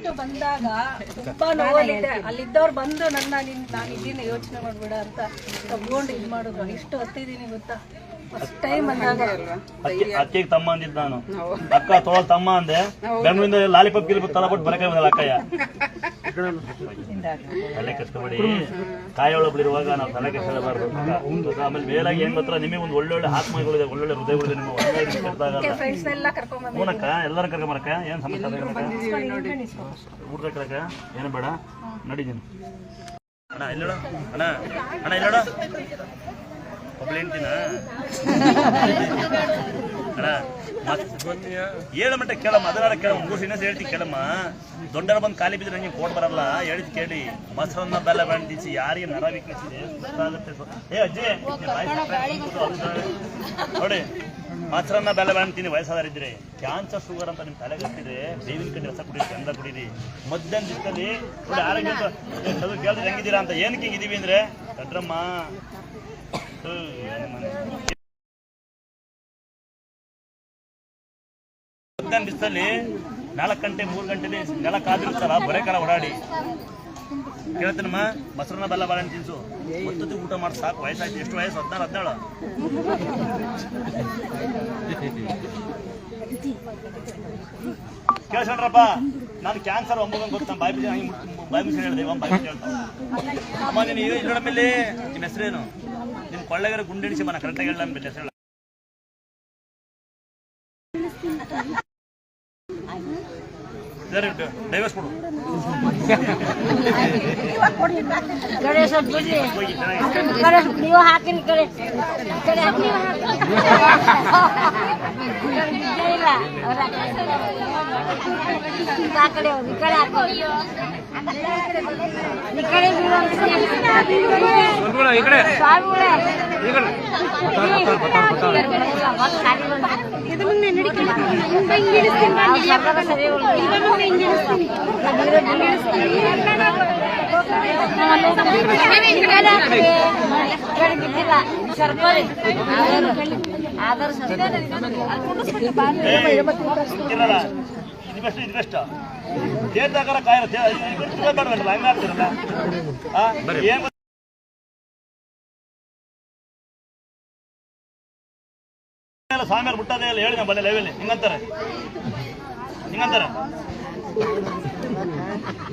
First ಬಂದಾಗ ತುಂಬಾ ನೋವಲ್ಲಿದ್ದೆ. ಅಲ್ಲಿದ್ದವ್ರು ಬಂದು ನಾನು ಇದೀನಿ ಯೋಚನೆ ಮಾಡ್ಬೇಡ ಅಂತ ತಗೊಂಡು ಇದು ಮಾಡಿದ್ರು. ಇಷ್ಟು ಹೊತ್ತಿದ್ದೀನಿ ಗೊತ್ತಾ ಫಸ್ಟ್ ಟೈಮ್ ಬಂದಾಗ. ಅಕ್ಕಿಗೆ ತಮ್ಮ ಅಂದಿದ್ದು ನಾನು, ಅಕ್ಕ ತೊಗೊಳ್ ತಮ್ಮ ಅಂದೆ. ಬೆಂಗಳೂರಿಂದ ಲಾಲಿಪಾಪ್ ಗಿಲಿಪಾಪ್ ತಲ ಕೊಟ್ಟು ಬರಕ ಬಂದಲ್ಲ ಅಕ್ಕಯ್ಯ. ತಲೆ ಕೆಸ್ಕೊಬೇಡಿ, ಕಾಯೋಳ ಬಿಡಿರುವಾಗ ನಾವು ತಲೆ ಕೆಸ್ಕೊಳ್ಬಾರ್ದು. ಆಮೇಲೆ ಮೇಲಾಗಿ ಏನ್ ಗೊತ್ತಾ, ನಿಮಗೆ ಒಂದು ಒಳ್ಳೊಳ್ಳೆ ಆತ್ಮಗಳಿದೆ, ಒಳ್ಳೊಳ್ಳೆ ಹೃದಯಗಳಿದೆ. ನಿಮ್ಮ ಫ್ರೆಂಡ್ಸ್ ಎಲ್ಲ ಕರ್ಕೊಂಡ್ ಹೂನಕ್ಕ, ಎಲ್ಲರೂ ಕರ್ಕೊಂಬರಕ್ಕ. ಏನ್ ಸಮಸ್ಯೆ ಊಟ ಕಳಕ ಏನು ಬೇಡ, ನಡೀತೀನಿ. ಅಣ್ಣ ಇಲ್ಲೋಡ, ಅಣ್ಣ ಅಣ್ಣ ಇಲ್ಲೋಡ, ಒಬ್ಳು ಹೇಳ್ತೀನ ಅಣ್ಣ. ಹೇಳ ಮಟ್ಟ ಕೇಳಮ್ಮ, ಅದರ ಕೇಳಮ್ಮ, 3 ದಿನ ಹೇಳ್ತಿ ಕೇಳಮ್ಮ. ದೊಡ್ಡರ ಬಂದು ಖಾಲಿ ಬಿದ್ರೆ ನಂಗೆ ಕೋಟ್ ಬರಲ್ಲ. ಹೇಳಿದ್ ಕೇಳಿ, ಮೊಸರನ್ನ ಬೆಲ್ಲ ಬೆಳೆದಿಸಿ ಯಾರಿಗೆ ನರ ವೀಕ್ನೆಸ್ ಗೊತ್ತಾಗುತ್ತೆ. ಏ ಅಜ್ಜಿ ನೋಡಿ, ಮೊಸರನ್ನ ಬೆಲ್ಲ ಬೆಳೆಂತೀನಿ. ವಯಸ್ಸಾದರಿದ್ರೆ ಕ್ಯಾನ್ಸರ್ ಶುಗರ್ ಅಂತ ನಿಮ್ ತಲೆಗೆ ಹತ್ತಿದ್ರೆ ಬೇವಿನ ಕಡ್ಡಿ ರಸ ಕುಡೀರಿ, ಚಂದ ಕುಡೀರಿ. ಮಧ್ಯಾಹ್ನ ದಿವಸದಲ್ಲಿ ನೋಡಿ ಆರೋಗ್ಯ ಕೇಳಿದ್ರೆ ಹೆಂಗಿದ್ದೀರಾ ಅಂತ. ಏನಕ್ಕೆ ಹಿಂಗಿದೀವಿ ಅಂದ್ರೆ ಕಡ್ರಮ್ಮ ಮಧ್ಯಾಹ್ನ ದಿವಸದಲ್ಲಿ 4 ಗಂಟೆ 3 ಗಂಟೆಲಿ ನೆಲ ಕಾದಿರುತ್ತಲ್ಲ, ಬರೇ ಕಾಲ ಓಡಾಡಿ ಕೇಳ್ತೀನಮ್ಮ. ಮೊಸರನ್ನ ಬೆಲ್ಲ ಬಾಳೆ ತಿನ್ಸು, ಒತ್ತೊತ್ತಿ ಊಟ ಮಾಡಿ ಸಾಕು. ವಯಸ್ಸಾಯ್ತು. ಎಷ್ಟು ವಯಸ್ಸು? 16, 17. ಕೇಳ್ಸಣ್ರಪ್ಪ, ನಾನು ಕ್ಯಾನ್ಸರ್ ಒಮ್ಮಗಂಗೆ ಗೊತ್ತ. ಬಾಯಿ ಬಿಸಿ ಹೇಳಿದೆ, ಬಾಯಿ ಬಿಸಿ ಹೇಳ್ತಾವ. ಅಮ್ಮ ನೀನು ಇಲ್ಲೋಡ ಮೇಲೆ ನಿಮ್ಮ ಹೆಸರೇನು? ನಿನ್ನ ಕೊಳ್ಳೆಗಾರ ಗುಂಡೆಣಿಸಿ ಮನ ಕರೆಕ್ಟಾಗಿ ಹೇಳ ನನ್ನ ಹೆಸರು. ಡೈವರ್ಸ್ ಕೊಡು. ನೀವು ಹಾಕಿನ ಕಡೆ ಇನ್ವೆಸ್ಟ್ ದೇಶದಾಗಾರ ಕಾಯಿರತ್ತೆ ಹಂಗ ಆಗ್ತಿರಲ್ಲ. ಸ್ವಾಮಿಯವ್ರು ಬಿಟ್ಟದೇ ಇಲ್ಲ ಹೇಳಿ, ನಮ್ಮ ಬಲ್ಲೆ ಲೆವೆಲ್ ಹಿಂಗಂತಾರೆ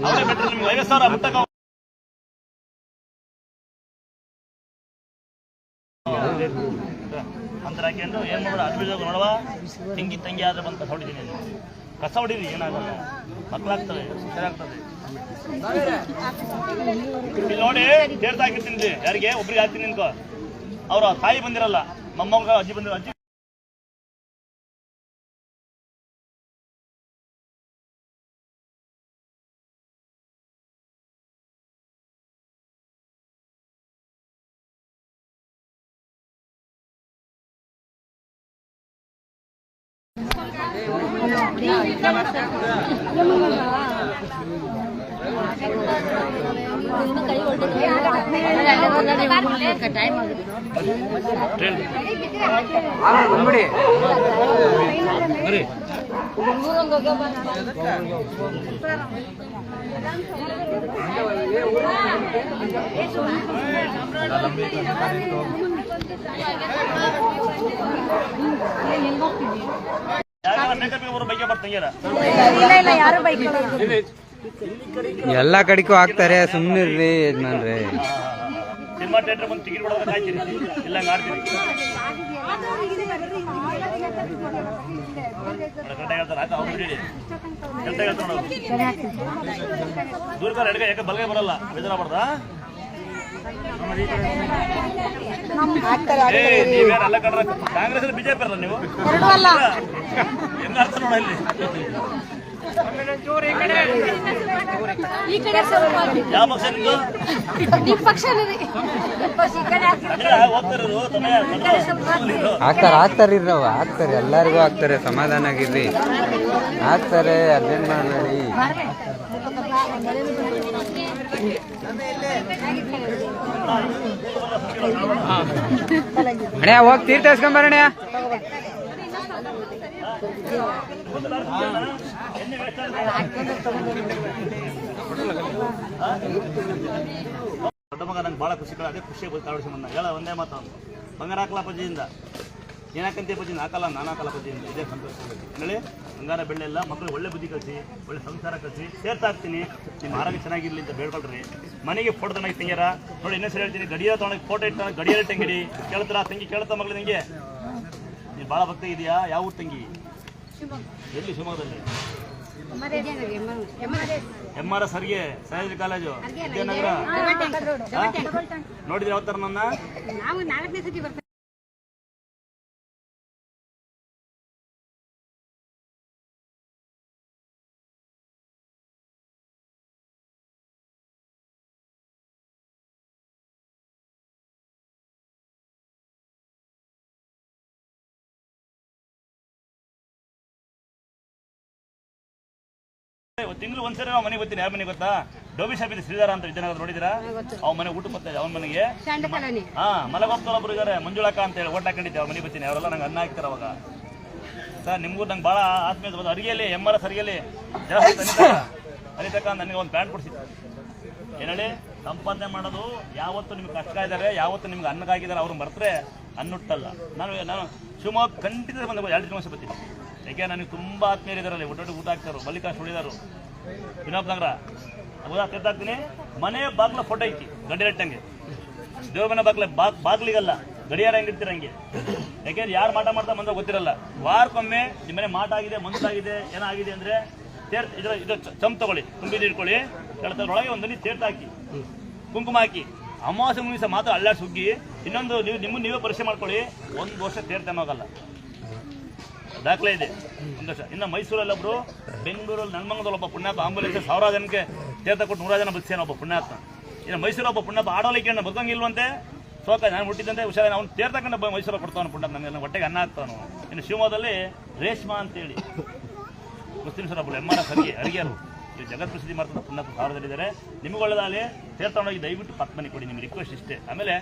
ಅವರೇ ಬಿಟ್ಟರೆ ನಿಮ್ಗೆ 50,000 ಬಿಟ್ಟಕ ಅಂತರ ಹಾಕೊಂಡು ಏನ್ ಮಾಡೋದು. ಅದ್ಬಿಜಾಗ ನೋಡುವ, ತಂಗಿ ಆದ್ರೆ ಬಂದು ಕಸ ಹೊಡಿತೀನಿ. ಕಸ ಹೊಡೀರಿ, ಏನಾಗಲ್ಲ, ಮಕ್ಕಳಾಗ್ತವೆ, ಸರಿಯಾಗ್ತದೆ. ಇಲ್ಲಿ ನೋಡಿ ತೇರ್ತಾ ಹಾಕಿರ್ತೀನಿ. ಯಾರಿಗೆ? ಒಬ್ರಿಗೆ ಹಾಕ್ತೀನಿ ನಿನ್ಕೋ. ಅವ್ರ ತಾಯಿ ಬಂದಿರಲ್ಲ, ಮೊಮ್ಮಗ ಅಜ್ಜಿ ಬಂದಿರೋ ಅಜ್ಜಿ ಎಲ್ಲ ಕಡೆಗೂ ಹಾಕ್ತಾರೆ, ಸುಮ್ಮನಿರ್ರಿ ಯಜಮಾನ್ರಿ. ಸಿನಿಮಾ ಥಿಯೇಟರ್ ಬಂದು ಟಿಕೆಟ್ ಕೊಡೋದು ಕಾಯ್ತೀರಿ, ಇಲ್ಲ ಆಡ್ತೀರಿ. ದೂರ ಎಡಗ ಯಾಕೆ ಬಲಗೈ ಬರಲ್ಲ, ಬೇಜಾರಾಗ್ಬಾರ್ದಾ? ನೀವೇನಲ್ಲ ಕಡ್ರ, ಕಾಂಗ್ರೆಸ್ ಬಿಜೆಪಿ ಅಲ್ಲ ನೀವು, ಹೆಂಗ ಅರ್ಥ ನೋಡ ಇಲ್ಲಿ. ಯಾವ ಪಕ್ಷ ನಿಮ್ದು? ಹಾಕ್ತಾರೆ ಎಲ್ಲರಿಗೂ ಹಾಕ್ತಾರೆ. ಸಮಾಧಾನ ಆಗಿರ್ರಿ, ಹಾಕ್ತಾರೆ, ಅದೇನ್ ಮಾಡಬೇಡಿ. ಅಣ್ಣ ಹೋಗಿ ತೀರ್ಥ ಇಸ್ಕೊಂಬರಣ್ಣ. ಎಣ್ಣೆ ವೇಸ್ಟ್ ದೊಡ್ಡ ಮಗ ನಂಗೆ ಭಾಳ ಖುಷಿ ಅದೇ ಖುಷಿ ಕಾಡಿಸಿ ಬಂದ ಹೇಳ ಒಂದೇ ಮಾತು ಬಂಗಾರ ಹಾಕಲ ಪಜ್ಜಿಯಿಂದ ಏನಾಕಂತೆ ಪಜ್ಜಿಯಿಂದ ಹಾಕಲ್ಲ ನಾನು ಹಾಕಲ್ಲ ಪಜ್ಜಿಯಿಂದ ಇದೇ ಸಂತೋಷ ಹೇಳಿ ಬಂಗಾರ ಬೆಳ್ಳೆ ಎಲ್ಲ ಮಕ್ಕಳು ಒಳ್ಳೆ ಬುದ್ಧಿ ಕಲಿಸಿ ಒಳ್ಳೆ ಸಂಸಾರ ಕಲಿಸಿ ಸೇರ್ತಾಕ್ತೀನಿ ನಿಮ್ಮ ಆರೋಗ್ಯ ಚೆನ್ನಾಗಿರ್ಲಿ ಅಂತ ಬೇಡ್ಕೊಳ್ರಿ ಮನೆಗೆ ಫೋಟೋ ತಗೊಂಡು ತಂಗ್ಯಾರ ನೋಡಿ ಇನ್ನೊಂದು ಸರಿ ಹೇಳ್ತೀನಿ ಗಡಿಯಾರ ತೊಗೊಂಡು ಫೋಟೋ ಇಟ್ಟು ಗಡಿಯಾರ ತಂಗಿಡಿ ಕೇಳ್ತಾರ ತಂಗಿ ಕೇಳ್ತಾ ಮಗಳು ನಿಂಗೆ ನೀನು ಭಾಳ ಭಕ್ತ ಇದೆಯಾ ಯಾವ ಊರು ತಂಗಿ ಎಲ್ಲಿ ಶಿವಮೊಗ್ಗದಲ್ಲಿ MRS ಸರ್ಗೆ ಸಹ್ಯಾದ್ರಿ ಕಾಲೇಜು ವಿದ್ಯಾನಗರ ನೋಡಿದ್ರೆ ಯಾವತ್ತರ ನನ್ನ ತಿಂಗಳು ಒಂದ್ಸರಿ ನಾವು ಮನೆಗೆ ಬರ್ತೀನಿ ಯಾರ ಮನೆಗೆ ಗೊತ್ತಾ ಡೋಬಿ ಶಾಪಿಂದ ಶ್ರೀಧರ ಅಂತ ವಿದ್ಯಾನಗರ ನೋಡಿದಿರಾ ಅವ್ನ ಮನೆ ಊಟ ಬರ್ತಾ ಇದೆ ಅವ್ನ ಮನೆಗೆ ಮಲಗೋಗ್ತಾರ ಒಬ್ರು ಇದಾರೆ ಮಂಜುಳಕ್ಕ ಅಂತ ಹೇಳಿ ಓಟ್ ಹಾಕೊಂಡಿದ್ದೆ ಅವ್ರ ಮನೆಗೆ ಬರ್ತೀನಿ ಅವರೆಲ್ಲ ನಂಗೆ ಅನ್ನ ಹಾಕ್ತಾರೆ ಅವಾಗ ಸರ್ ನಿಮ್ಗೂ ನಂಗೆ ಭಾಳ ಆತ್ಮೀಯ ಬಂದು ಅರಿಗೆಯಲ್ಲಿ MRS ಅರಿಗೆಯಲ್ಲಿ ಜಾಸ್ತಿ ಅನಿತಕ್ಕ ನನಗೆ ಒಂದು ಪ್ಯಾಂಟ್ ಕೊಡ್ಸಿದ್ದೆ ಏನೇಳಿ ಸಂಪಾದನೆ ಮಾಡೋದು ಯಾವತ್ತು ನಿಮ್ಗೆ ಕಷ್ಟ ಇದ್ದಾರೆ ಯಾವತ್ತು ನಿಮ್ಗೆ ಅನ್ನಕ್ಕಾಗಿದ್ದಾರೆ ಅವ್ರು ಮರೆತರೆ ಅನ್ನುಟ್ಟಲ್ಲ ನಾನು ಶಿವಮೊಗ್ಗ ಖಂಡಿತ ಬಂದ 2 ವರ್ಷ ಬರ್ತೀನಿ ಯಾಕೆ ನನಗೆ ತುಂಬ ಆತ್ಮೀಯರಿದ್ದಾರಲ್ಲಿ ಒಟ್ಟೊಟ್ಟು ಊಟ ಹಾಕ್ತಾರೋ ಮಲ್ಲಿಕಾಶ್ ಉಳಿದಾರು ವಿನೋದ್ ನಗರ ತೆತ್ತಾಕ್ತೀನಿ ಮನೆ ಬಾಗ್ಲ ಫೋಟೋ ಐತಿ ಗಡಿಯಾರ ಇಟ್ಟಂಗೆ ದೇವ್ರ ಮನೆ ಬಾಗ್ಲಿಗಲ್ಲ ಗಡಿಯಾರ ಹೆಂಗಿರ್ತೀರ ಹಂಗೆ ಯಾಕೆಂದ್ರೆ ಯಾರು ಮಾಟ ಮಾಡ್ತಾ ಬಂದಾಗ ಗೊತ್ತಿರಲ್ಲ ವಾರಕ್ಕೊಮ್ಮೆ ನಿಮ್ಮ ಮನೆ ಮಾಟ ಆಗಿದೆ ಮಂದಾಗಿದೆ ಏನಾಗಿದೆ ಅಂದರೆ ಇದು ಚಮ್ ತಗೊಳ್ಳಿ ತುಂಬಿದ್ದು ಇಟ್ಕೊಳ್ಳಿ ಒಳಗೆ ಒಂದಲ್ಲಿ ತೀರ್ಥ ಹಾಕಿ ಕುಂಕುಮ ಹಾಕಿ ಅಮಾವಾಸ್ಯೆ ಮುಗಿಸ ಮಾತ್ರ ಅಲ್ಲಾಡ್ ಸುಗ್ಗಿ ಇನ್ನೊಂದು ನೀವೇ ಪರೀಕ್ಷೆ ಮಾಡ್ಕೊಳ್ಳಿ 1 ವರ್ಷ ತೀರ್ಥನ ಹೋಗಲ್ಲ ದಾಖಲೆ ಇದೆ 1 ವರ್ಷ. ಇನ್ನು ಮೈಸೂರಲ್ಲೊಬ್ರು ಬೆಂಗಳೂರಲ್ಲಿ ನನ್ಮಂಗದಲ್ಲಿ ಒಬ್ಬ ಪುಣ್ಯಾತ್ಮ ಆಂಬುಲೆನ್ಸ್ 1000 ಜನಕ್ಕೆ ತೀರ್ಥ ಕೊಟ್ಟು 100 ಜನ ಬದುಕ್ಸೇನ ಒಬ್ಬ ಪುಣ್ಯಾತ್ಮ. ಇನ್ನು ಮೈಸೂರು ಒಬ್ಬ ಪುಣ್ಯಾತ್ಮ ಆಡೋಲಿಕ್ಕೆ ಬದುಕಂಗಿಲ್ವಂತೆ ಸೋಕ ನಾನು ಹುಟ್ಟಿದಂತೆ ಹುಷಾರ ಅವ್ನು ತೀರ್ಥಕೊಂಡು ಮೈಸೂರಲ್ಲಿ ಕೊಡ್ತಾವನು ಪುಣ್ಯಾತ್ಮ ನನಗೆ ಹೊಟ್ಟೆಗೆ ಅನ್ನ ಹಾಕ್ತಾನು. ಇನ್ನು ಶಿವಮೊಗ್ಗದಲ್ಲಿ ರೇಷ್ಮಾ ಅಂತೇಳಿ ಮುಸ್ಲಿಮ್ಸರ ಒಬ್ಬಳು MRS ಅರಿಗೆಯರು ಇದು ಜಗತ್ ಪ್ರಸಿದ್ಧಿ ಮಾಡ್ತಾರೆ ಪುಣ್ಯಾತ್ಮ 1000 ಇದ್ದಾರೆ. ನಿಮ್ಗೆ ಒಳ್ಳೆದಾಗಲಿ ತೀರ್ಥಗೊಂಡೋಗಿ ದಯವಿಟ್ಟು ಪತ್ಮನಿ ಕೊಡಿ ನಿಮ್ಗೆ ರಿಕ್ವೆಸ್ಟ್ ಇಷ್ಟೇ. ಆಮೇಲೆ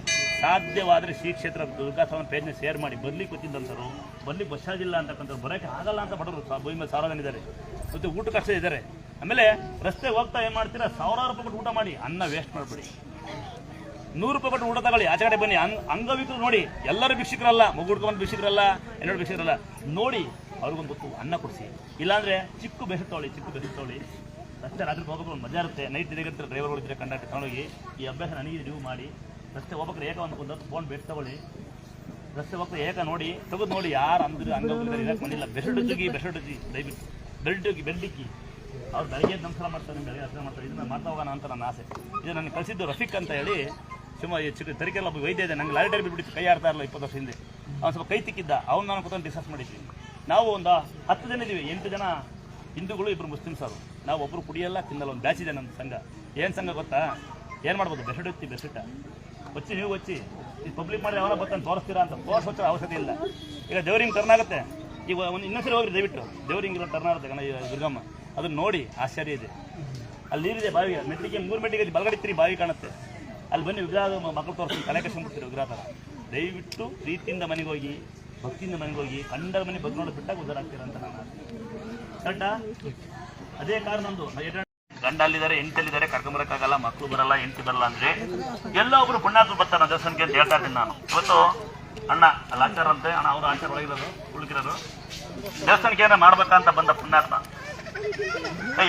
ಸಾಧ್ಯವಾದರೆ ಶ್ರೀ ಕ್ಷೇತ್ರ ದುರ್ಗಾಸ್ವಾಮಿ ಪೇಜ್ನ ಶೇರ್ ಮಾಡಿ ಬರ್ಲಿಕ್ಕೆ ಗೊತ್ತಿದ್ದಂಥವ್ರು ಬರ್ಲಿಕ್ಕೆ ಬಸ್ ಚಾರ್ಜ್ ಇಲ್ಲ ಅಂತಕ್ಕಂಥವ್ರು ಬರೋಕ್ಕೆ ಆಗಲ್ಲ ಅಂತ ಬಡವರು ಭೂಮಿ ಮೇಲೆ 1000 ಜನ ಇದ್ದಾರೆ ಮತ್ತು ಊಟ ಕಷ್ಟ ಇದ್ದಾರೆ. ಆಮೇಲೆ ರಸ್ತೆ ಹೋಗ್ತಾ ಏನು ಮಾಡ್ತೀರಾ 1000 ರೂಪಾಯಿ ಕೊಟ್ಟು ಊಟ ಮಾಡಿ ಅನ್ನ ವೇಸ್ಟ್ ಮಾಡಿಬಿಡಿ. 100 ರೂಪಾಯಿ ಕೊಟ್ಟು ಊಟ ತಗೊಳ್ಳಿ ಆಚೆ ಕಡೆ ಬನ್ನಿ. ಅಂಗವಿಕರು ನೋಡಿ ಎಲ್ಲರೂ ಭಿಕ್ಷಕರಲ್ಲ ಮಗು ಹುಡ್ಕೊಂಡು ಭಿಕ್ಷಕರಲ್ಲ ಹೆಣ್ಣು ಭಿಕ್ಷಕರಲ್ಲ ನೋಡಿ ಅವ್ರಿಗೊಂದು ಗೊತ್ತು ಅನ್ನ ಕೊಡಿಸಿ. ಇಲ್ಲಾಂದರೆ ಚಿಕ್ಕ ಬೆಸೆ ತೊಗೊಳ್ಳಿ ರಸ್ತೆ ರಾತ್ರಿ ಹೋಗ್ಬೇಕು ಒಂದು ಮಜಾ ಇರುತ್ತೆ. ನೈಟ್ ಇರುತ್ತೆ ಡ್ರೈವರ್ಗಳು ಇದ್ದರೆ ಕಂಡಕ್ಟರ್ ತಗೊಂಡೋಗಿ ಈ ಅಭ್ಯಾಸ ನನಗೆ ನೀವು ಮಾಡಿ ರಸ್ತೆ ಹೋಗ್ಬೇಕಾದ್ರೆ ಏಕ ಒಂದು ಫೋನ್ ಬೇಟ್ ತಗೊಳ್ಳಿ. ರಸ್ತೆ ಹೋಗ್ತಾ ಏಕ ನೋಡಿ ತೆಗೆದು ನೋಡಿ ಯಾರು ಅಂದ್ರೆ ಅಂಗವಿಕರು ಇರಕ್ಕೆ ಬಂದಿಲ್ಲ ಬೆಲ್ಟ್ ದಯವಿಟ್ಟು ಬೆಲ್ಟಿಕ್ಕಿ ಅವ್ರು ಬೆಳಗ್ಗೆ ನಮಸ್ಕಾರ ಮಾಡ್ತಾರೆ ಬೆಳಗ್ಗೆ ಹತ್ರ ಮಾಡ್ತಾರೆ. ಇದನ್ನ ಮಾಡ್ತಾ ಹೋಗೋಣ ಅಂತ ನನ್ನ ಆಸೆ. ಇದು ನನಗೆ ಕಳಿಸಿದ್ದು ರಫೀಕ್ ಅಂತ ಹೇಳಿ ಶಿವಮೊಗ್ಗ ಚಿಕ್ಕ ತರೀಕೆಲ್ಲ ಒಬ್ಬ ವೈದ್ಯ ಇದೆ. ನಂಗೆ ಲಾರಿ ಟೈರ್ ಬಿಟ್ಬಿಟ್ಟು ಕೈ ಆಡ್ತಾ ಇರಲ್ಲ 20 ವರ್ಷ ಹಿಂದೆ. ಅವ್ನು ಸ್ವಲ್ಪ ಕೈ ತಿಕ್ಕಿದ್ದ ಅವ್ನು ನಾನು ಕೂತ್ಕೊಂಡು ಡಿಸ್ಕಸ್ ಮಾಡಿದ್ವಿ. ನಾವು ಒಂದು 10 ಜನ ಇದ್ದೀವಿ. 8 ಜನ ಹಿಂದೂಗಳು 2 ಮುಸ್ಲಿಮ್ಸ್ ಅವರು. ನಾವು ಒಬ್ಬರು ಕುಡಿಯಲ್ಲ ತಿನ್ನಲ್ಲ. ಒಂದು ಬ್ಯಾಚ್ ಇದೆ ನಮ್ಮ ಸಂಘ. ಏನು ಸಂಘ ಗೊತ್ತಾ? ಏನು ಮಾಡ್ಬೋದು ಬೆಸೆಟ್ಟ ಹೊಚ್ಚಿ ನೀವು ಹೊಚ್ಚಿ ಇದು ಪಬ್ಲಿಕ್ ಮಾಡಿ ಅವರ ಬರ್ತಾನೆ ತೋರಿಸ್ತೀರಾ ಅಂತ ತೋರಿಸೋ ಅವಶ್ಯಕತೆ ಇಲ್ಲ. ಈಗ ದೇವ್ರಿಂಗ್ ಟರ್ನ್ ಆಗುತ್ತೆ. ಈಗ ಒಂದು ಇನ್ನೊಂದ್ಸರಿ ಹೋಗ್ರಿ ದಯವಿಟ್ಟು ದೇವ್ರಿಂಗ್ ಟರ್ನ್ ಆಗುತ್ತೆ ದುರ್ಗಮ್ಮ ಅದನ್ನ ನೋಡಿ ಆಶ್ಚರ್ಯ ಇದೆ. ಅಲ್ಲಿ ನೀರಿದೆ ಬಾವಿಗೆ ಮೆಟ್ಟಿಗೆ 3 ಮೆಟ್ಟಿಗೆ ಬಲಗಡೆ ಬಾವಿ ಕಾಣುತ್ತೆ. ಅಲ್ಲಿ ಬನ್ನಿ ವಿಗ್ರಹ ಮಕ್ಕಳು ತೋರಿಸ್ತೀನಿ ತಲೆ ಕಟ್ಕೊಂಡ್ಬಿಡ್ತೀರಿ ವಿಗ್ರಹ ಥರ. ದಯವಿಟ್ಟು ಪ್ರೀತಿಯಿಂದ ಮನೆಗೆ ಹೋಗಿ ಭಕ್ತಿಯಿಂದ ಮನೆಗೆ ಹೋಗಿ ಕಂಡರ ಮನೆ ಬದುಕು ನೋಡಿ ಬಿಟ್ಟಾಗ ಉದ್ದಾರ ಆಗ್ತೀರ ಅಂತ ನಾನು ಕರೆಕ್ಟಾ? ಅದೇ ಕಾರಣ ನಂದು ಗಂಡ ಅಲ್ಲಿದ್ದಾರೆ ಹೆಂಡತಿಯಲ್ಲಿದ್ದಾರೆ ಕರ್ಕೊಂಬರಕ್ಕಾಗಲ್ಲ ಮಕ್ಕಳು ಬರಲ್ಲ ಹೆಂಡತಿ ಬರಲ್ಲ ಅಂದರೆ ಎಲ್ಲ ಒಬ್ರು ಪುಣ್ಯಾತ್ಮ ಬರ್ತಾರೆ ನನ್ನ ದೇವಸ್ಥಾನಕ್ಕೆ ಅಂತ ಹೇಳ್ತಾ ಇದ್ದೀನಿ ನಾನು. ಇವತ್ತು ಅಣ್ಣ ಅಲ್ಲಿ ಆಚಾರ ಅಂತೆ ಅಣ್ಣ ಅವರು ಆಚಾರ ಒಳಗಿರೋದು ಉಳುಕಿರೋರು ದೇವಸ್ಥಾನಕ್ಕೆ ಏನಾರ ಮಾಡ್ಬೇಕಂತ ಬಂದ ಪುಣ್ಯಾತ್ಮ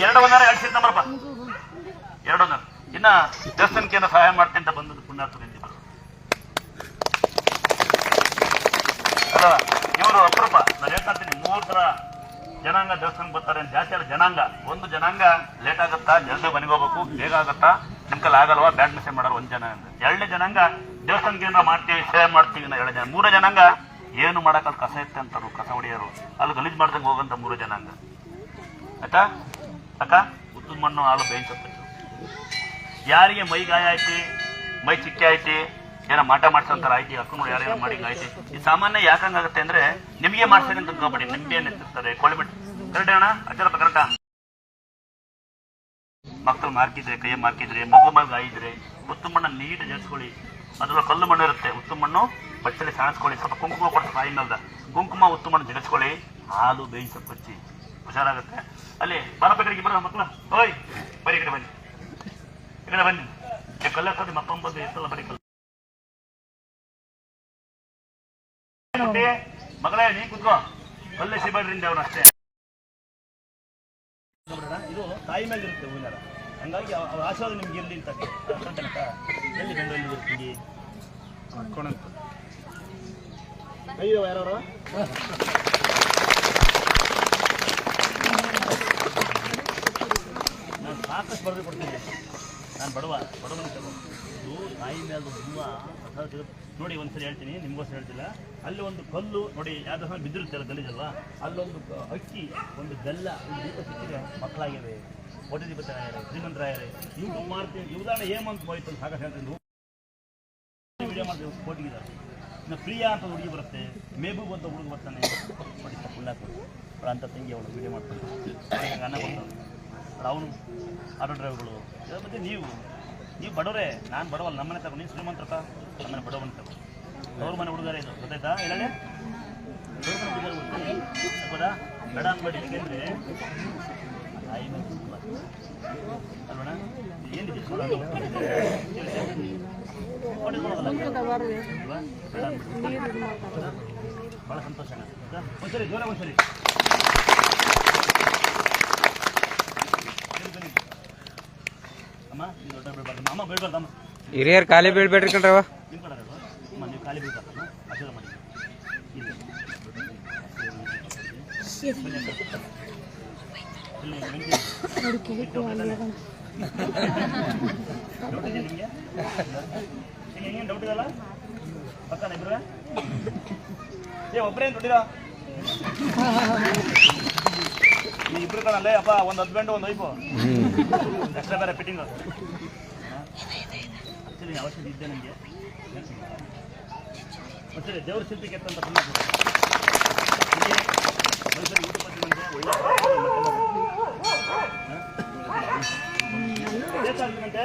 2 ಬಂದಾರ 2 ಸೀಟ್ ನಂಬರ್ಪ 2 ಬಂದಾರ. ಇನ್ನು ದೇವಸ್ಥಾನಕ್ಕೆ ಏನೋ ಸಹಾಯ ಮಾಡ್ತೀನಿ ಅಂತ ಬಂದದ್ದು ಪುಣ್ಯಾತ್ಮ ನಿಂತಿಲ್ಲ ಅಲ್ಲ. ಇವರು ಅಪರೂಪ ನಾನು ಹೇಳ್ತಾ ಇರ್ತೀನಿ 3 ಥರ ಜನಾಂಗ ದೇವಸ್ಥಾನಕ್ಕೆ ಬರ್ತಾರೆ ಅಂತ. ಜಾಸ್ತಿ ಅಲ್ಲ ಜನಾಂಗ. ಒಂದು ಜನಾಂಗ ಲೇಟ್ ಆಗುತ್ತಾ ಜಲ್ದಿ ಮನೆಗೆ ಹೋಗ್ಬೇಕು ಬೇಗ ಆಗುತ್ತಾ ನಿಮ್ಕಲ್ಲಿ ಆಗಲ್ವಾ ಬ್ಯಾಡ್ ಮೆಸೇಜ್ ಮಾಡೋರು 1 ಜನಾಂಗ. 2ನೇ ಜನಾಂಗ ದೇವಸ್ಥಾನಕ್ಕೆ ಏನೋ ಮಾಡ್ತೀವಿ ಸೇವೆ ಮಾಡ್ತೀವಿ 2 ಜನ. 3ನೇ ಜನಾಂಗ ಏನು ಮಾಡೋಕ್ಕಲ್ಲಿ ಕಸ ಇತ್ತೆ ಅಂತಾರು ಕಸ ಹೊಡೆಯೋರು ಅಲ್ಲಿ ಗಲೀಜು ಮಾಡ್ದಂಗೆ ಹೋಗಂತ 3 ಜನಾಂಗ. ಆಯ್ತಾ ಅಕ್ಕ? ಉತ್ತಮ ಮಣ್ಣು ಹಾಲು ಬೇಯಿಸುತ್ತೆ. ಯಾರಿಗೆ ಮೈ ಗಾಯ ಆಯ್ತಿ ಮೈ ಚಿಕ್ಕೆ ಆಯ್ತಿ ಏನೋ ಮಾಟ ಮಾಡ್ಸಂತಾರ ಆಯ್ತಿ ಅಕ್ಕನು ಯಾರೇನೋ ಮಾಡಿ ಆಯ್ತಿ. ಈ ಸಾಮಾನ್ಯ ಯಾಕಂಗಾಗುತ್ತೆ ಅಂದ್ರೆ ನಿಮಗೆ ಮಾಡ್ಸೇನೆ ಅಂತ ತಿಳ್ಕೊಬೇಡಿ. ನಿಂಬೆ ಏನು ಎತ್ತಿರ್ತಾರೆ ಕೋಳಿಬಿಟ್ಟು ಕರೆಕ್ಟ್ ಅಣ್ಣ ಅಚ್ಚರಪ್ಪ ಕರೆಕ್ಟಾ? ಮಕ್ಕಳು ಮಾರ್ಕಿದ್ರೆ ಕೈ ಮಾರ್ಕಿದ್ರೆ ಮಗು ಮಗ ಆಯಿದ್ರೆ ಉತ್ತಮ ಮಣ್ಣ ನೀಟ್ ಜಡಿಸ್ಕೊಳ್ಳಿ. ಅದ್ರಲ್ಲಿ ಕಲ್ಲು ಮಣ್ಣು ಇರುತ್ತೆ. ಉತ್ತಮ ಮಣ್ಣು ಬಟ್ಟೆಲಿ ಸಾಣಿಸ್ಕೊಳ್ಳಿ. ಸ್ವಲ್ಪ ಕುಂಕುಮ ಕೊಡ್ತಾರೆ ತಾಯಿ ಮೇಲ್ದ ಕುಂಕುಮ ಉತ್ತಮ ಮಣ್ಣು ಜಡಿಸ್ಕೊಳ್ಳಿ. ಹಾಲು ಬೇಯಿಸಕ್ಕೆ ಹಚ್ಚಿ ಹುಷಾರಾಗುತ್ತೆ. ಅಲ್ಲಿ ಬಾರಪ್ಪ ಕಡೆಗೆ ಬರೋ ಮಕ್ಕಳ, ಓಯ್ ಬರೀ ಈ ಕಡೆ ಬನ್ನಿ, ಈ ಕಡೆ ಬನ್ನಿ. ಕಲ್ಲ ಹಾಕೋದು ಮತ್ತೊಂದು ಬಂದು ಎಷ್ಟಲ್ಲ ಬರೀ ಕಲ್ಲ. ಮಗಳೇ ನೀ ಕುತ್ಕೋ, ಕಲ್ಲೆ ಸಿಬೇಡ್ರಿಂದ ಅವ್ರು ಅಷ್ಟೇ. ಇದು ತಾಯಿ ಮೇಲೆ ಇರುತ್ತೆ ಹೂವಿನ, ಹಂಗಾಗಿ ಅವ್ರ ಆಶೀರ್ವಾದ ನಿಮ್ಗೆ ಇರಲಿ ಅಂತ ತನಕ. ಎಲ್ಲಿ ಬೆಂಗಳೂರಲ್ಲಿ ಇರ್ತೀವಿ ಅಯ್ಯೋ ಯಾರವರು ನಾನು ಸಾಕಷ್ಟು ಬರೆದು ಕೊಡ್ತೀನಿ. ನಾನು ಬಡವ ಮನುಷ್ಯ. ಇದು ತಾಯಿ ಮೇಲೆ ತುಂಬ ನೋಡಿ. ಒಂದ್ಸರಿ ಹೇಳ್ತೀನಿ, ನಿಮ್ಗೋಸ್ಕರ ಹೇಳ್ತಿಲ್ಲ. ಅಲ್ಲಿ ಒಂದು ಕಲ್ಲು ನೋಡಿ, ಯಾವ್ದು ಸಮಯ ಬಿದ್ದಿರುತ್ತೆ ಗಲೀಜಲ್ವಾ, ಅಲ್ಲೊಂದು ಅಕ್ಕಿ, ಒಂದು ಬೆಲ್ಲ, ಒಂದು ದೀಪ ಸಿಕ್ಕಿದೆ, ಮಕ್ಕಳಾಗಿವೆ, ಹೊಟ್ಟೆ ದೀಪ ತಯಾರೆ, ಶ್ರೀಮಂತರಾಯರೇ, ಯೂಟ್ಯೂಬ್ ಮಾಡ್ತೀನಿ. ಉದಾಹರಣೆ ಹೇಮಂತ್ ಹೋಯ್ತು ಅಂತ ಸಾಕಷ್ಟು ಹೇಳ್ತೀನಿ. ವಿಡಿಯೋ ಮಾಡ್ತೀವಿ, ಕೋಟಿಗಿದ್ದಾರೆ. ಇನ್ನು ಪ್ರಿಯಾ ಅಂತ ಹುಡುಗಿ ಬರುತ್ತೆ, ಮೇಬೂಬ್ ಅಂತ ಹುಡುಗ ಬರ್ತಾನೆ, ನೋಡಿ ಫುಲ್ ಹಾಕ್ಬೋದು. ಅವಳ ಅಂತ ತಂಗಿ ಅವಳು ವಿಡಿಯೋ ಮಾಡ್ತಾನೆ, ಅನ್ನ ಕೊಡ್ತಾನೆ. ಅವನು ಆಟೋ ಡ್ರೈವರ್ಗಳು. ಇದ್ರ ಬಗ್ಗೆ ನೀವು ಬಡವರೇ, ನಾನು ಬಡವಲ್ಲ. ನಮ್ಮನೆ ತಗೋ, ನೀನು ಶ್ರೀಮಂತರಪ್ಪ, ನಮ್ಮನೆ ಬಡವನ ತಗೋ. ಅವ್ರ ಮನೆ ಹುಡುಗರೇ ಇದು, ಗೊತ್ತಾಯ್ತಾ? ಇಲ್ಲೇ ಅವ್ರ ಮನೆ ಹುಡುಗರು ಹೌದಾ? ಬೇಡ ಅನ್ಬೇಡಿ, ಏಕೆಂದರೆ ತಾಯಿ ಮೇಲೆ ಅಲ್ವಣ ಏನಿದೆ ಭಾಳ ಸಂತೋಷ. ಒಂದ್ಸರಿ ಜೋರ ಒಂದ್ಸರಿ ಅಮ್ಮ, ನೀವು ದೊಡ್ಡ ಬೀಳ್ಬಾರ್ದು ಅಮ್ಮ, ಬೀಳ್ಬಾರ್ದಮ್ಮ. ಹಿರಿಯರ್ ಖಾಲಿ ಬೀಳ್ಬೇಡ್ರಿ ಕಣ್ರವ. ನಿಮ್ಮ ಕಡೆ ಅಮ್ಮ, ನೀವು ಖಾಲಿ ಬೀಳ್ಬಾರ್ದಮ್ಮ, ಆಶೀರ್ವಾದ ಮಾಡಿ. ಡೌಟ್ ಇದೆ ನಿಮಗೆ? ಹೆಂಗೆ ಡೌಟ್ ಇದಲ್ಲ ಪಕ್ಕನ ಇಬ್ರು? ಒಬ್ಬರೇ ದುಡ್ಡಿರೋ ಈ ಇಬ್ರು ಕಣಲ್ಲೇ ಅಪ್ಪ, ಒಂದು ಹಸ್ಬೆಂಡು ಒಂದು ವೈಫು, ಎಕ್ಸ್ಟ್ರಾ ಬೇರೆ ಫಿಟ್ಟಿಂಗು. ಆಕ್ಚುಲಿ ಅವಶ್ಯಕತೆ ಇದ್ದೆ ನನಗೆ. ಮತ್ತೆ ದೇವ್ರ ಶಿಲ್ಪಿ ಕೆತ್ತಂತ ಮನುಷ್ಯರು ಊಟ ಪಟ್ಟಿ ನನಗೆ ಒಳ್ಳೆ ಬೇಕಾಗ್ತಂತೆ.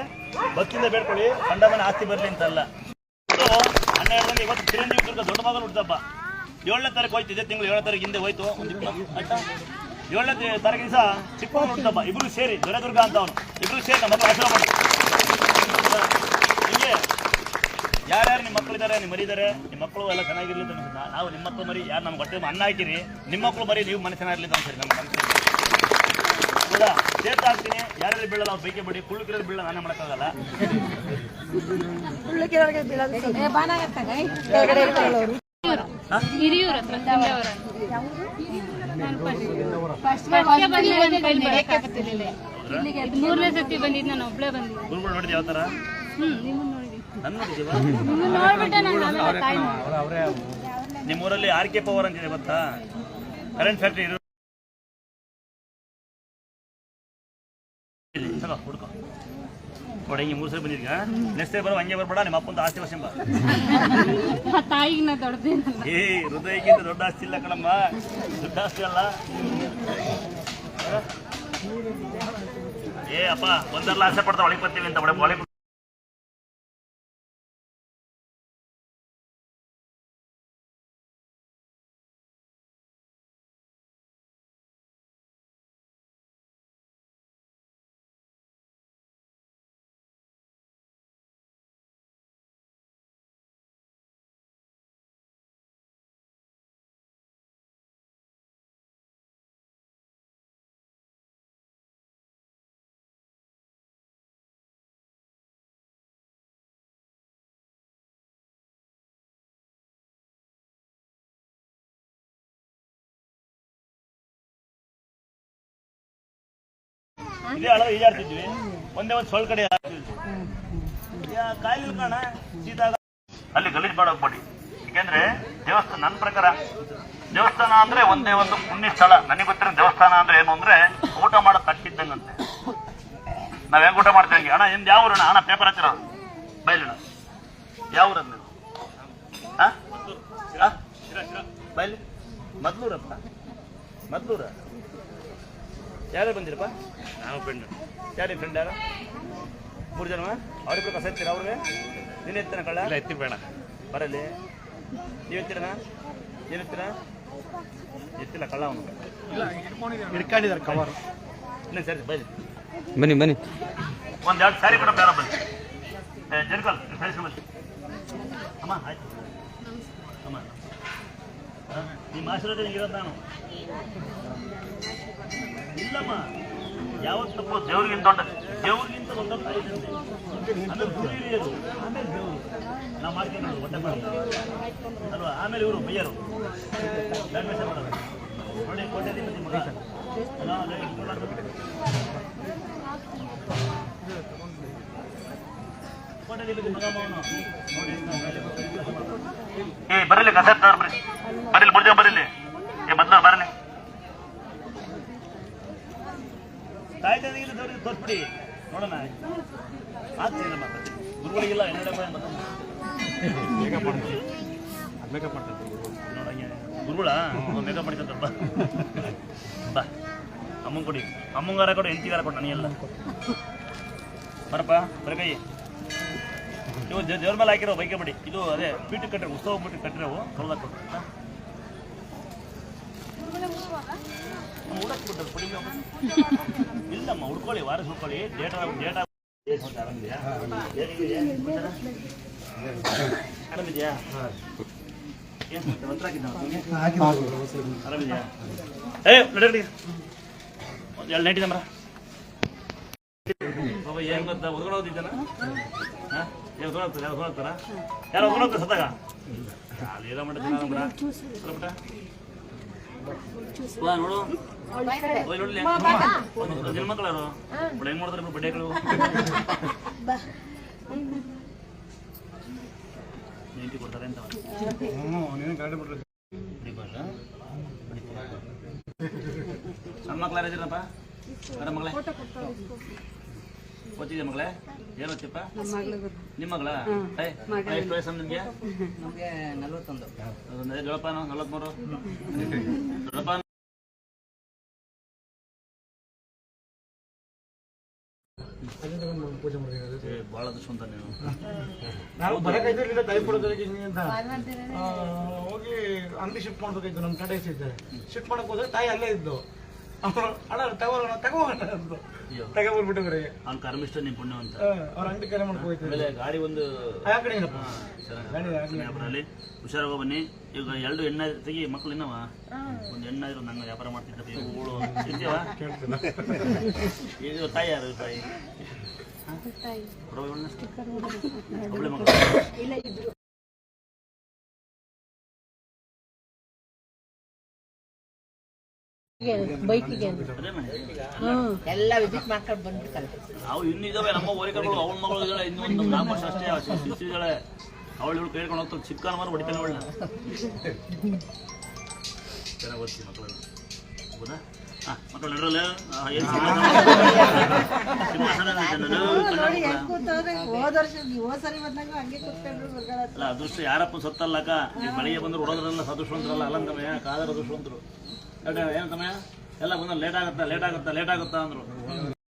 ಭಕ್ತಿಯಿಂದ ಬೇಡ್ಕೊಳ್ಳಿ, ಕಂಡ ಮನೆ ಆಸ್ತಿ ಬರಲಿ ಅಂತಲ್ಲ. 12 ಇವತ್ತು ಚಿರಂಜೀವಿ ದುರ್ಗ ದೊಡ್ಡ ಮಗನ ಹುಡ್ದಪ್ಪ. 7ನೇ ತಾರೀಕು ಹೋಯ್ತು, ಇದೇ ತಿಂಗಳು 7ನೇ ತಾರೀಕು ಹಿಂದೆ ಹೋಯ್ತು. ಆಯ್ತಾ? 7ನೇ ತಾರೀಕು ದಿವಸ ಚಿಕ್ಕ ಮಗನ ಹುಡ್ದಪ್ಪ. ಇಬ್ರು ಸೇರಿ ದೊರೆದುರ್ಗ ಅಂತ ಅವನು, ಇಬ್ರು ಸೇರಿ ನಮ್ಮ ಮಕ್ಕಳು ಆಶೀರ್ವಾದ ಮಾಡಿ. ಹಿಂಗೆ ಯಾರ್ಯಾರು ನಿಮ್ಮ ಮಕ್ಕಳಿದ್ದಾರೆ, ನಿಮ್ಮ ಮರಿದ್ದಾರೆ, ನಿಮ್ಮ ಮಕ್ಕಳು ಎಲ್ಲ ಚೆನ್ನಾಗಿರ್ಲಿ ಅಂತ ನಾವು ನಿಮ್ಮ ಮಕ್ಕಳು ಮರಿ ಯಾರು ನಮ್ಮ ಹೊಟ್ಟೆ ಅನ್ನ ಹಾಕಿರಿ, ನಿಮ್ಮ ಮಕ್ಕಳು ಮರಿ ನೀವು ಮನೆ ಚೆನ್ನಾಗಿರ್ಲಿ ಅಂತ ಸರಿ ನಮ್ಮ ಮನಸ್ಸು ಹೌದಾ? ಸೇರ್ತಾ ಹಾಕ್ತೀನಿ. ಯಾರ್ಯಾರು ಬೀಳಲ್ಲ ಅವ್ರು ಬೈಕೆ ಬಿಡಿ, ಕುಳ್ಳಿಕಿರೋದು ಬೀಳ ನಾನೇ ಮಾಡೋಕ್ಕಾಗಲ್ಲ. ಹಿರಿಯೂರ ಹತ್ರ ಮೂರನೇ ಸತಿ ಬಂದಿದ್ದು, ನಾನು ಒಬ್ಳೆ ಬಂದಿದ್ದೆ. ಗುರುಗಳು ನೋಡಿದ್ದೆ ಯಾವ ಥರ? ನಿಮ್ಮನ್ನ ನೋಡಿದ್ವಿ. ನನ್ನ ನೋಡಿದ್ದೀವ? ನೋಡ್ಬಿಟ್ಟೆ ನಾನು ತಾಯಿ. ನಿಮ್ಮೂರಲ್ಲಿ RK ಪವರ್ ಅಂತಿದೆ ಗೊತ್ತಾ? ಕರೆಂಟ್ ಫ್ಯಾಕ್ಟ್ರಿ ಇರೋ ಹುಡ್ಕೊ ನೋಡಿ. ಹಿಂಗೆ 3 ಸರಿ ಬಂದಿದ್ಗ, ನೆಕ್ಸ್ಟ್ ಬರೋ ಹಂಗೆ ಬರ್ಬೇಡ. ನಿಮ್ಮ ಅಪ್ಪಂತ ಆಸ್ತಿ ವಶಂಬ. ತಾಯಿಗೆ ನಾ ದೊಡ್ಡದೇನಲ್ಲ. ಹೃದಯಕ್ಕಿಂತ ದೊಡ್ಡ ಆಸ್ತಿ ಇಲ್ಲ ಕಣಮ್ಮ, ದೊಡ್ಡ ಆಸ್ತಿ ಅಲ್ಲ. ಅಪ್ಪ ಒಂದೆಲ್ಲ ಆಸೆ ಪಡ್ತಾ ಒಳಗೆ ಬರ್ತೀವಿ ಅಂತ ಒಳಗೆ ಇದೇ ಹಳ ಈಜಾಡ್ತಿದ್ವಿ. ಒಂದೇ ಒಂದು ಸೊಳ್ ಕಡೆ ಕಾಯಿಲೆ ಕಾಣ ಸೀದಾಗ ಅಲ್ಲಿ ಗಲೀಜ್ ಮಾಡೋಗ್ಬೇಡಿ. ಯಾಕೆಂದ್ರೆ ದೇವಸ್ಥಾನ, ನನ್ನ ಪ್ರಕಾರ ದೇವಸ್ಥಾನ ಅಂದ್ರೆ ಒಂದೇ ಒಂದು ಪುಣ್ಯ ಸ್ಥಳ. ನನಗೆ ಗೊತ್ತಿರೋ ದೇವಸ್ಥಾನ ಅಂದ್ರೆ ಏನು ಅಂದ್ರೆ ಊಟ ಮಾಡೋ ತಟ್ಟಿದ್ದಂಗಂತೆ. ನಾವ್ ಹೆಂಗ್ ಊಟ ಮಾಡ್ತೀವಿ ಅಣ್ಣ. ನಿಮ್ದು ಯಾವ ಊರಣ್ಣ? ಅಣ್ಣ ಪೇಪರ್ ಹತ್ತಿರ ಬೈಲಣ್ಣ. ಯಾವ ಊರದ್ ನೀವು? ಬೈಲಿ ಮೊದ್ಲೂರಪ್ಪ, ಮೊದ್ಲೂರ. ಯಾರೇ ಬಂದಿರಪ್ಪ? ನಾವು ಫ್ರೆಂಡ್. ಯಾರೇ ಫ್ರೆಂಡ್? ಯಾರು? 3 ಜನ. ಅವ್ರಿಬ್ರು ಕಸ ಎತ್ತೀರ? ಅವ್ರಿಗೆ ನೀನು ಎತ್ತಿನ ಕಳ್ಳ? ಇಲ್ಲ, ಎತ್ತಿ ಬೇಡ ಬರಲಿ. ನೀವು ಎತ್ತೀರಣ್ಣ? ಏನು ಎತ್ತೀರ? ಎತ್ತಿಲ್ಲ ಕಳ್ಳ ಅವನು ಹಿಡ್ಕೊಂಡಿದ್ದಾರೆ ಕವರ್. ಇಲ್ಲ ಸರಿ ಬನ್ನಿ ಬನ್ನಿ ಬನ್ನಿ. ಒಂದೆರಡು ಸ್ಯಾರಿ ಕೊಡ ಬೇಡ ಬನ್ನಿ ಜರ್ಕಲ್ ಫ್ರೆಂಡ್ಸ್ ಬನ್ನಿ ಅಮ್ಮ ಆಯ್ತು ಅಮ್ಮ ನಿಮ್ಮ ಆಶೀರ್ವಾದ ಇರೋದು ನಾನು ಇಲ್ಲಮ್ಮ ಯಾವತ್ತಪ್ಪ ದೇವ್ರಿಗಿಂತ ದೊಡ್ಡ ತಾಯಿ ತಂದೆ ಆಮೇಲೆ ಗುರು ಹಿರಿಯರು ಆಮೇಲೆ ದೇವರು ನಾವು ಮಾಡ್ಕೊಂಡು ಹೊಟ್ಟೆ ಮಾಡೋದು ಅಲ್ವಾ ಆಮೇಲೆ ಇವರು ಬೈಯರು ಧರ್ಮೇಶ ಮಾಡೋದು ನೋಡಿ ಕೋಟೆದಿಂದ ಮಗ ಏ ಬರಲಿ ಕಸರ್ತಾರ ಬರ್ರಿ ಬರಲಿ ಬುಡ್ದೇವ್ ಬರಲಿ ಏ ಬದ್ಲ ಬರಲಿ ತಾಯಿ ತಂದೆಗಿಲ್ಲ ದೊಡ್ಡ ತೋರ್ಸ್ಬಿಡಿ ನೋಡೋಣ ಆಗ್ತಿಲ್ಲ ಮತ್ತೆ ಗುರುಗಳಿಗಿಲ್ಲ ಮೇಕಪ್ ಮಾಡ್ತಾರೆ ನೋಡಂಗೆ ಗುರುಗಳ ಮೇಕಪ್ ಮಾಡ್ಕೊಂತಾರಪ್ಪ ಬಾ ಅಮ್ಮಂಗೆ ಕೊಡಿ ಅಮ್ಮಂಗಾರ ಕೊಡು ಎಂಟಿಗಾರ ಕೊಡು ನನಗೆಲ್ಲ ಬರಪ್ಪ ಬರಕೈ ಇವು ದೇವ್ರ ಮೇಲೆ ಹಾಕಿರೋ ಬೈಕೆ ಬಿಡಿ ಇದು ಅದೇ ಪೀಠ ಕಟ್ಟಿರೋ ಉತ್ಸವ ಬಿಟ್ಟು ಕಟ್ಟಿರೋವು ಕಳ್ದ ಕೊಟ್ಟು ಹುಡುಕ್ಬಿಟ್ಟು ಕೊಡಿ ಇಲ್ಲಮ್ಮ ಹುಡ್ಕೊಳ್ಳಿ ವಾರಸ್ ಹುಡ್ಕೊಳ್ಳಿ ಡೇಟಾ ಆರಾಮಿದೆಯಾ ಆರಾಮಿದೆಯಾ ಏನು ಮಂತ್ರ ಆರಾಮಿದೆಯಾ ಏ ನಡಿ ಒಂದು 2 ನೈಟಿ ನಂಬರ ಬಾಬಾ ಏನು ಗೊತ್ತಾ ಉದ್ಕೊಂಡು ಹೋಗಿದ್ದಾನ ಹಾಂ ಏನು ಉದ್ಕೊಂಡು ಹೋಗ್ತಾರ ಯಾರು ಉದ್ಕೊಂಡು ಹೋಗ್ತಾರೆ ಸತ್ತಾಗ ಅಲ್ಲಿ ಎಲ್ಲ ಮಾಡ್ತೀನಿ ಬಿಟ್ಟ ನೋಡು ನೋಡ್ಲಿ ಹೆಣ್ಮಕ್ಳು ಯಾರು ಬಡ ಹೆಂಗ್ ಮಾಡ್ತಾರೆ ಬಡ್ಡೆಗಳು ನೆಂಟಿ ಕೊಡ್ತಾರೆ ಅಂತ ಸಣ್ಣ ಮಕ್ಳು ಯಾರಿದ್ದೀರಪ್ಪ ಮೇಡಮ್ ಮಗಳೇ ಓದ್ತಿದ್ಯಾ ಮಗಳೇ ಏನು ಓದ್ತಿಪ್ಪ ನಿಮ್ಮ ಮಗಳ ಎಷ್ಟು ವಯಸ್ಸು ನಿಮಗೆ ಜೋಳಪಾನ 43 ಜೋಳಪಾನ ಬಹಳ ದುಷ್ಮಂತ ನೀನು ನಾವು ಬರಕಾಯ್ತು ತಾಯಿ ಕೊಡೋದಕ್ಕೆ ಅಂತ ಹೋಗಿ ಅಂಗಡಿ ಶಿಫ್ಟ್ ಮಾಡ್ಬೇಕಾಯ್ತು ನಮ್ಮ ಕಡೆ ಇದ್ದಾರೆ ಶಿಫ್ಟ್ ಮಾಡಕ್ ಹೋದ್ರೆ ತಾಯಿ ಅಲ್ಲೇ ಇದ್ದು ಅಣ್ಣ ತಗೊಂಡ್ಬಿಟ್ಟು ಅವ್ನ ಕರ್ಮಿಷ್ಟ ನೀನ್ ಪುಣ್ಯ ಅಂತ ಅವ್ರ ಅಂಗಡಿ ಕರೆ ಮಾಡ್ಕೋಯ್ತು ಆಮೇಲೆ ಗಾಡಿ ಒಂದು ಆ ಕಡೆ ವ್ಯಾಪಾರಲ್ಲಿ ಹುಷಾರಾಗ ಬನ್ನಿ ಈಗ 2 ಎಣ್ಣೆ ತೆಗಿ ಮಕ್ಳು ಇನ್ನವ ಒಂದು ಎಣ್ಣೆ ಇರೋ ನಂಗೆ ವ್ಯಾಪಾರ ಮಾಡ್ತಿದ್ದ ಹೂಳು ಇರ್ತೀವ ಇದು ತಾಯಿ ಯಾರು ತಾಯಿ ಒಬ್ಬಳೆ ಮಕ್ಕಳು ಬೈಕಿಗೆ ಎಲ್ಲ ವಿಸಿಟ್ ಮಾಡ್ಕೊಂಡು ಬಂದ್ಬಿಡ್ತಾರೆ. ಅವು ಇನ್ನಿದಾವೆ ನಮ್ಮ ಓರಿಕಗಳು ಅವಳ ಮಗಳು ಇದ್ದಾಳೆ ಇನ್ನೊಂದು 4 ವರ್ಷ ಅಷ್ಟೇ ಶಿಸ್ತಿದ್ದಾಳೆ ಅವಳು ಇವಳು ಕೇಳ್ಕೊಂಡು ಹೋಗ್ತಾಳೆ ಚಿಕ್ಕ ಮಾರು ಹೊಡಿತಾನೆ ಅವಳನ್ನ ಚೆನ್ನಾಗಿ ಓದ್ತೀವಿ ಮಕ್ಕಳೆಲ್ಲ ಹೌದಾ ಹಾಂ ಮಕ್ಕಳು ನಡ್ರಲ್ಲ ಏನು ಅಲ್ಲ ಅದೃಷ್ಟ ಯಾರಪ್ಪ ಸತ್ತಲ್ಲಕ್ಕ ಈಗ ಮಳೆಗೆ ಬಂದ್ರು ಹೊಡೋದ್ರಲ್ಲ ಸದೃಷ್ಟವಂತರಲ್ಲ ಅಲ್ಲಂತಮಯ ಕಾದರ ಅದೃಷ್ಟವಂತರು ಏನು ಸಮಯ ಎಲ್ಲ ಬಂದ್ರೆ ಲೇಟ್ ಆಗುತ್ತಾ ಅಂದ್ರು